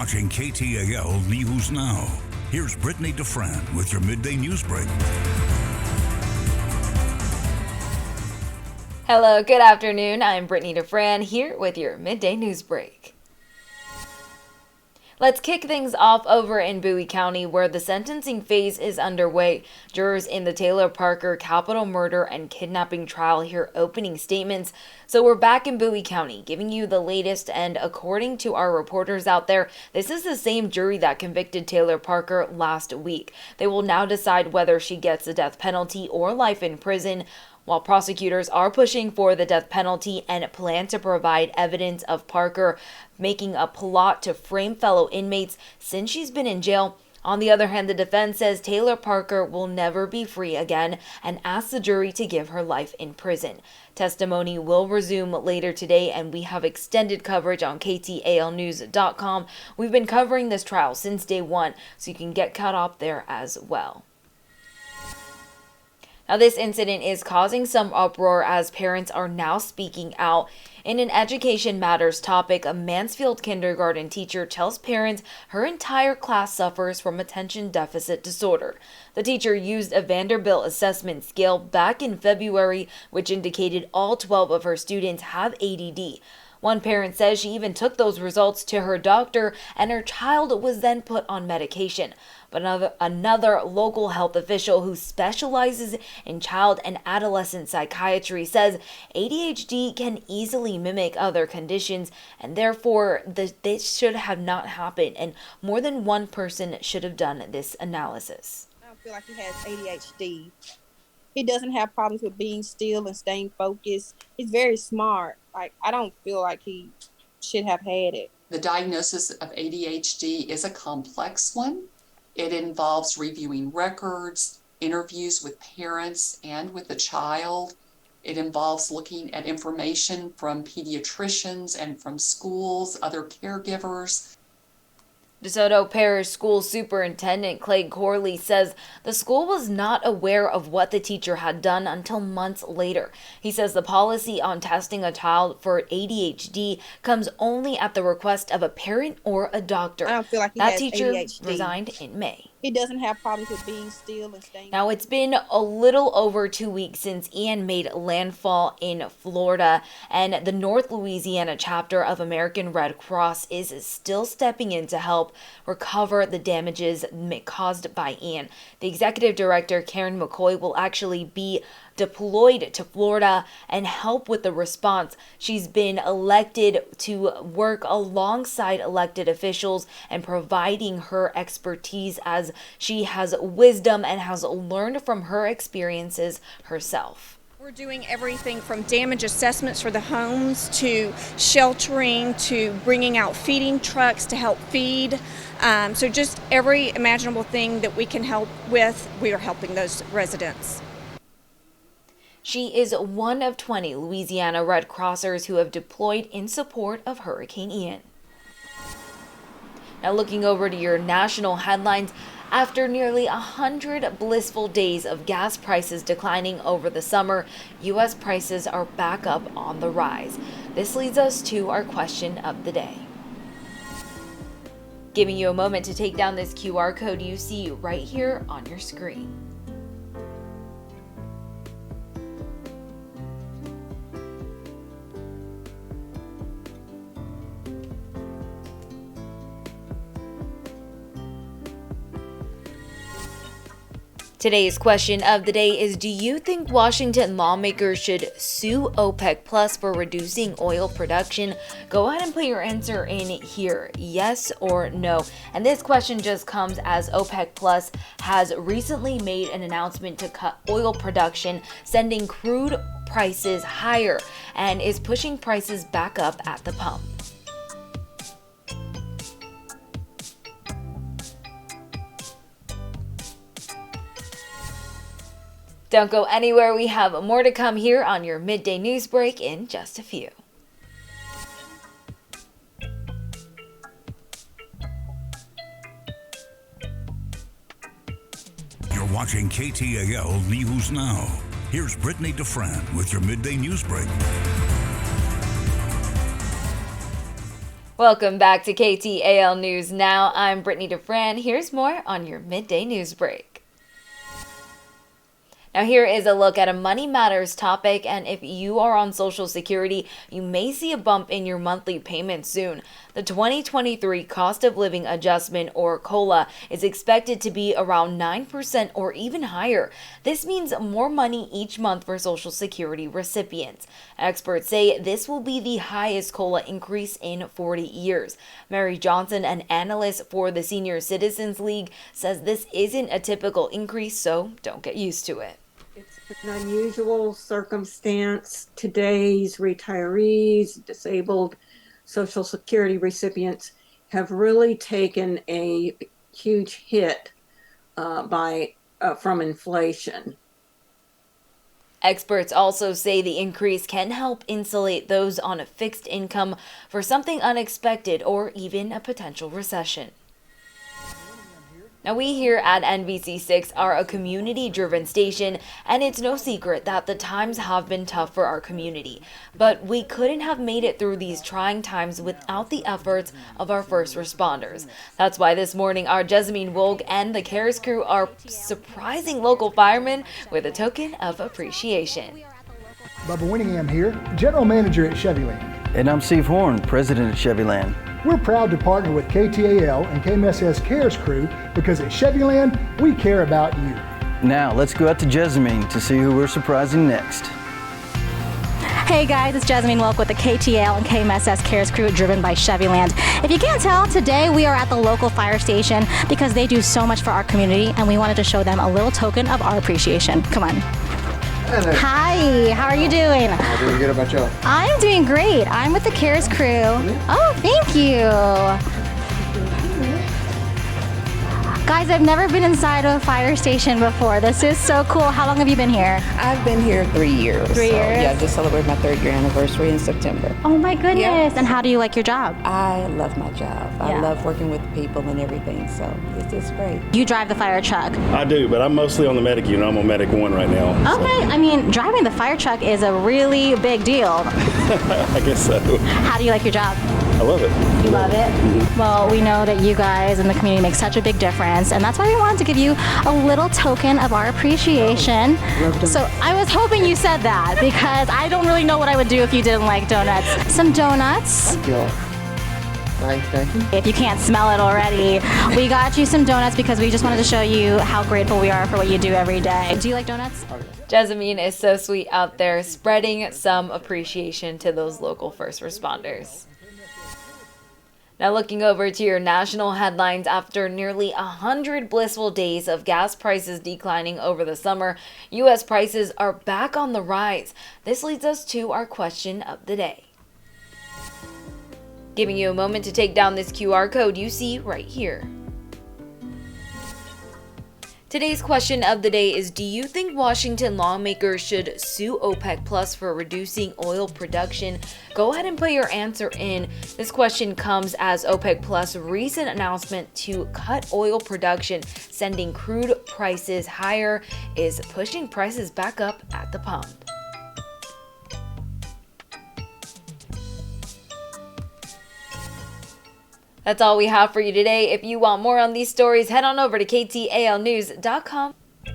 watching KTAL News Now. Here's Brittany DeFran with your midday news break. Hello, good afternoon. I'm Brittany DeFran here with your midday news break. Let's kick things off over in Bowie County, where the sentencing phase is underway. Jurors in the Taylor Parker capital murder and kidnapping trial hear opening statements. So we're back in Bowie County, giving you the latest, and according to our reporters out there, this is the same jury that convicted Taylor Parker last week. They will now decide whether she gets the death penalty or life in prison, while prosecutors are pushing for the death penalty and plan to provide evidence of Parker making a plot to frame fellow inmates since she's been in jail. On the other hand, the defense says Taylor Parker will never be free again and asks the jury to give her life in prison. Testimony will resume later today, and we have extended coverage on KTALnews.com. We've been covering this trial since day one, so you can get caught up there as well. Now, this incident is causing some uproar as parents are now speaking out. In an education matters topic, a Mansfield kindergarten teacher tells parents her entire class suffers from attention deficit disorder. The teacher used a Vanderbilt assessment scale back in February, which indicated all 12 of her students have ADD. One parent says she even took those results to her doctor and her child was then put on medication. But another local health official who specializes in child and adolescent psychiatry says ADHD can easily mimic other conditions, and therefore this should have not happened, and more than one person should have done this analysis. I don't feel like he has ADHD. He doesn't have problems with being still and staying focused. He's very smart. I don't feel like he should have had it. The diagnosis of ADHD is a complex one. It involves reviewing records, interviews with parents and with the child. It involves looking at information from pediatricians and from schools, other caregivers. Desoto Parish School Superintendent Clay Corley says the school was not aware of what the teacher had done until months later. He says the policy on testing a child for ADHD comes only at the request of a parent or a doctor. I don't feel like he that has teacher ADHD. Resigned in May. He doesn't have problems with being still and staying. Now, it's been a little over 2 weeks since Ian made landfall in Florida, and the North Louisiana chapter of American Red Cross is still stepping in to help recover the damages caused by Ian. The executive director, Karen McCoy, will actually be deployed to Florida and help with the response. She's been elected to work alongside elected officials and providing her expertise as she has wisdom and has learned from her experiences herself. We're doing everything from damage assessments for the homes to sheltering to bringing out feeding trucks to help feed. So just every imaginable thing that we can help with, we are helping those residents. She is one of 20 Louisiana Red Crossers who have deployed in support of Hurricane Ian. Now, looking over to your national headlines, after nearly 100 blissful days of gas prices declining over the summer, U.S. prices are back up on the rise. This leads us to our question of the day. Giving you a moment to take down this QR code you see right here on your screen. Today's question of the day is, do you think Washington lawmakers should sue OPEC Plus for reducing oil production? Go ahead and put your answer in here, yes or no. And this question just comes as OPEC Plus has recently made an announcement to cut oil production, sending crude prices higher, and is pushing prices back up at the pump. Don't go anywhere. We have more to come here on your midday news break in just a few. You're watching KTAL News Now. Here's Brittany DeFran with your midday news break. Welcome back to KTAL News Now. I'm Brittany DeFran. Here's more on your midday news break. Now here is a look at a Money Matters topic, and if you are on Social Security, you may see a bump in your monthly payment soon. The 2023 Cost of Living Adjustment, or COLA, is expected to be around 9% or even higher. This means more money each month for Social Security recipients. Experts say this will be the highest COLA increase in 40 years. Mary Johnson, an analyst for the Senior Citizens League, says this isn't a typical increase, so don't get used to it. It's an unusual circumstance. Today's retirees, disabled Social Security recipients have really taken a huge hit from inflation. Experts also say the increase can help insulate those on a fixed income for something unexpected or even a potential recession. Now, we here at NBC6 are a community-driven station, and it's no secret that the times have been tough for our community. But we couldn't have made it through these trying times without the efforts of our first responders. That's why this morning, our Jessamine Wolk and the CARES crew are surprising local firemen with a token of appreciation. Bubba Winningham here, General Manager at Chevyland. And I'm Steve Horn, President at Chevyland. We're proud to partner with KTAL and KMSS CARES crew because at Chevyland, we care about you. Now, let's go out to Jessamine to see who we're surprising next. Hey guys, it's Jessamine Wolk with the KTAL and KMSS CARES crew driven by Chevyland. If you can't tell, today we are at the local fire station because they do so much for our community and we wanted to show them a little token of our appreciation. Come on. Hello. Hi, how are you doing? I'm doing good. About you? I'm doing great. I'm with the CARES crew. Oh, thank you. Guys, I've never been inside of a fire station before. This is so cool. How long have you been here? I've been here 3 years. 3 years? Yeah, I just celebrated my 3rd year anniversary in September. Oh my goodness. Yeah. And how do you like your job? I love my job. Yeah. I love working with people and everything, so it's great. You drive the fire truck. I do, but I'm mostly on the medic unit. I'm on medic 1 right now. Okay, I mean, driving the fire truck is a really big deal. I guess so. How do you like your job? I love it. You love it? Mm-hmm. Well, we know that you guys in the community make such a big difference, and that's why we wanted to give you a little token of our appreciation. So I was hoping you said that because I don't really know what I would do if you didn't like donuts. Some donuts. Thank you. Thank you. If you can't smell it already, we got you some donuts because we just wanted to show you how grateful we are for what you do every day. Do you like donuts? Jessamine is so sweet out there, spreading some appreciation to those local first responders. Now looking over to your national headlines, after nearly 100 blissful days of gas prices declining over the summer, U.S. prices are back on the rise. This leads us to our question of the day. Giving you a moment to take down this QR code you see right here. Today's question of the day is, do you think Washington lawmakers should sue OPEC Plus for reducing oil production? Go ahead and put your answer in. This question comes as OPEC Plus' recent announcement to cut oil production, sending crude prices higher, is pushing prices back up at the pump. That's all we have for you today. If you want more on these stories, head on over to KTALnews.com.